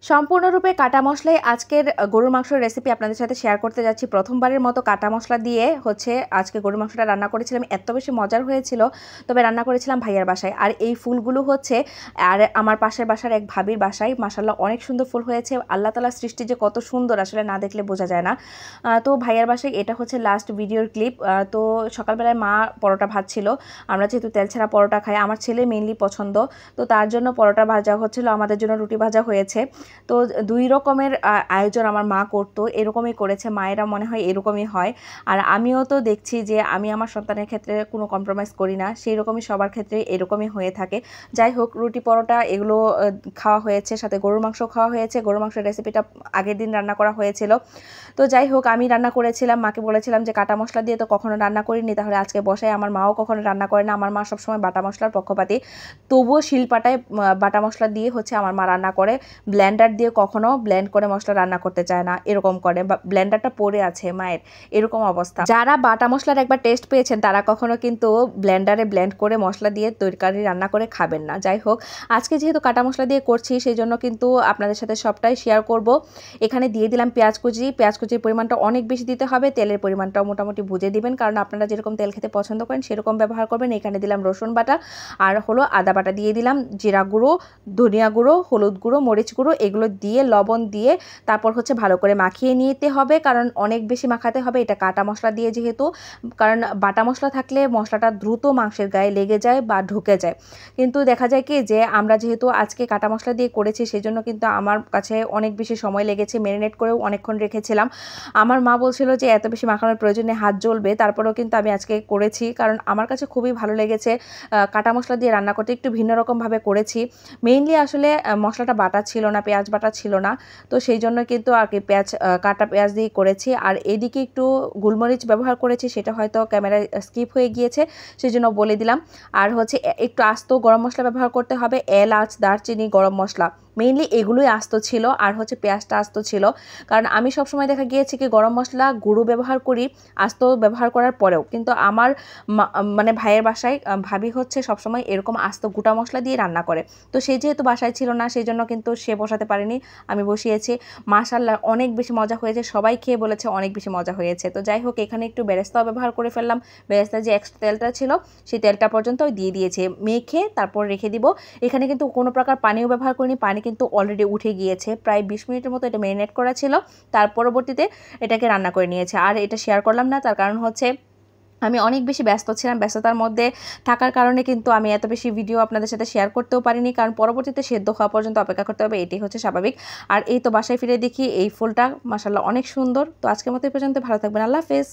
সম্পূর্ণরূপে কাটা মশলায় আজকের গরুর মাংসের রেসিপি আপনাদের সাথে শেয়ার করতে যাচ্ছি। প্রথমবারের মতো কাটা মশলা দিয়ে আজকে গরুর মাংসটা রান্না করেছিলাম। এত বেশি মজার হয়েছিল। তবে রান্না করেছিলাম ভাইয়ার বাসায়। আর এই ফুলগুলো আর আমার পাশের বাসার এক ভাবির বাসায়। মাশাআল্লাহ অনেক সুন্দর ফুল হয়েছে। আল্লাহ তাআলার সৃষ্টি যে কত সুন্দর আসলে না দেখলে বোঝা যায় না। তো ভাইয়ার বাসায় এটা হচ্ছে লাস্ট ভিডিওর ক্লিপ। তো সকালবেলায় মা পরোটা ভাজছিল। আমরা যেহেতু তেল ছাড়া পরোটা খাই, আমার ছেলে মেইনলি পছন্দ। তো তার জন্য পরোটা ভাজা হচ্ছিল, আমাদের জন্য রুটি ভাজা হয়েছে। তো ২ রকমের আয়োজন আমার মা করতো, এরকমই করেছে। মায়েরা মনে হয় এরকমই হয়। আর আমিও তো দেখছি যে আমি আমার সন্তানের ক্ষেত্রে কোনো কম্প্রোমাইজ করি না, সেই রকমই সবার ক্ষেত্রে এরকমই হয়ে থাকে। যাই হোক, রুটি পরোটা এগুলো খাওয়া হয়েছে, সাথে গরুর মাংস খাওয়া হয়েছে। গরুর মাংসের রেসিপিটা আগের দিন রান্না করা হয়েছিল। তো যাই হোক, আমি রান্না করেছিলাম, মাকে বলেছিলাম যে কাটা মশলা দিয়ে তো কখনো রান্না করিনি, তাহলে আজকে বসাই। আমার মাও কখনো রান্না করে না, আমার মা সবসময় বাটা মশলার পক্ষপাতী। তবুও শিলপাটায় বাটা মশলা দিয়ে আমার মা রান্না করে। ব্লেন্ডার দিয়ে কখনো ব্লেন্ড করে মশলা রান্না করতে চায় না, এরকম করে। ব্লেন্ডারটা পড়ে আছে মায়ের, এরকম অবস্থা। যারা বাটা মশলার একবার টেস্ট পেয়েছেন তারা কখনো কিন্তু ব্লেন্ডারে ব্লেন্ড করে মশলা দিয়ে তরকারি রান্না করে খাবেন না। যাই হোক, আজকে যেহেতু কাটা মশলা দিয়ে করছি, সেই জন্য কিন্তু আপনাদের সাথে সবটাই শেয়ার করব। এখানে দিয়ে দিলাম পেঁয়াজ কুচি। পেঁয়াজ কুচির পরিমাণটা অনেক বেশি দিতে হবে। তেলের পরিমাণটাও মোটামুটি বুঝে দিবেন, কারণ আপনারা যেরকম তেল খেতে পছন্দ করেন সেরকম ব্যবহার করবেন। এখানে দিলাম রসুন বাটা আর আদা বাটা দিয়ে দিলাম, জিরা গুঁড়ো, ধনিয়া গুঁড়ো, হলুদ গুঁড়ো, মরিচ গুঁড়ো, এগুলো দিয়ে লবণ দিয়ে তারপর ভালো করে মাখিয়ে নিতে হবে, কারণ অনেক বেশি মাখাতে হবে। এটা কাটা মশলা দিয়ে যেহেতু, কারণ বাটা মশলা থাকলে মশলাটা দ্রুত মাংসের গায়ে লেগে যায় বা ঢুকে যায়। কিন্তু দেখা যায় কি যে আমরা যেহেতু আজকে কাটা মশলা দিয়ে করেছি, সেই জন্য কিন্তু আমার কাছে অনেক বেশি সময় লেগেছে। ম্যারিনেট করেও অনেকক্ষণ রেখেছিলাম। আমার মা বলছিল যে এত বেশি মাখানোর প্রয়োজনে হাত জ্বলবে, তারপরেও কিন্তু আমি আজকে করেছি, কারণ আমার কাছে খুবই ভালো লেগেছে কাটা মশলা দিয়ে রান্না করতে। একটু ভিন্ন রকমভাবে করেছি। মেইনলি আসলে মশলাটা বাটা ছিল না, পেঁয়াজ বাটা ছিল না, তো সেই জন্য কিন্তু আর কি কাটা পেঁয়াজ দিয়ে করেছি। আর এদিকে একটু গোলমরিচ ব্যবহার করেছি, সেটা হয়তো ক্যামেরায় স্কিপ হয়ে গিয়েছে, সেই জন্য বলে দিলাম। আর একটু আস্ত গরম মশলা ব্যবহার করতে হবে, এলাচ, দারচিনি, গরম মশলা, মেইনলি এগুলোই আস্ত ছিল। আর পেঁয়াজটা আস্ত ছিল, কারণ আমি সবসময় দেখা গিয়েছে কি গরম মশলা গুঁড়ো ব্যবহার করি আস্ত ব্যবহার করার পরেও, কিন্তু আমার মানে ভাইয়ের বাসায় ভাবি সবসময় এরকম আস্ত গোটা মশলা দিয়ে রান্না করে। তো সে যেহেতু বাসায় ছিল না, সেই জন্য কিন্তু সে বসাতে পারেনি, আমি বসিয়েছি। মাশাআল্লাহ অনেক বেশি মজা হয়েছে, সবাই খেয়ে বলেছে অনেক বেশি মজা হয়েছে। তো যাই হোক, এখানে একটু বেরেস্তাও ব্যবহার করে ফেললাম। বেরেস্তা যে এক্সট্রা তেলটা ছিল, সেই তেলটা পর্যন্ত দিয়ে দিয়েছে, মেখে তারপর রেখে দিব। এখানে কিন্তু কোনো প্রকার পানিও ব্যবহার করিনি, পানি কিন্তু অলরেডি উঠে গিয়েছে। প্রায় 20 মিনিটের মতো এটা ম্যারিনেট করা ছিল, তার পরবর্তীতে এটাকে রান্না করে নিয়েছে। আর এটা শেয়ার করলাম না, তার কারণ আমি অনেক বেশি ব্যস্ত ছিলাম। ব্যস্ততার মধ্যে থাকার কারণে কিন্তু আমি এত বেশি ভিডিও আপনাদের সাথে শেয়ার করতেও পারিনি, কারণ পরবর্তীতে সেদ্ধ হওয়া পর্যন্ত অপেক্ষা করতে হবে, এটাই স্বাভাবিক। আর এই তো বাসায় ফিরে দেখি এই ফুলটা মাশাআল্লাহ অনেক সুন্দর। তো আজকের মতো এই পর্যন্ত, ভালো থাকবেন, আল্লাহ হাফেজ।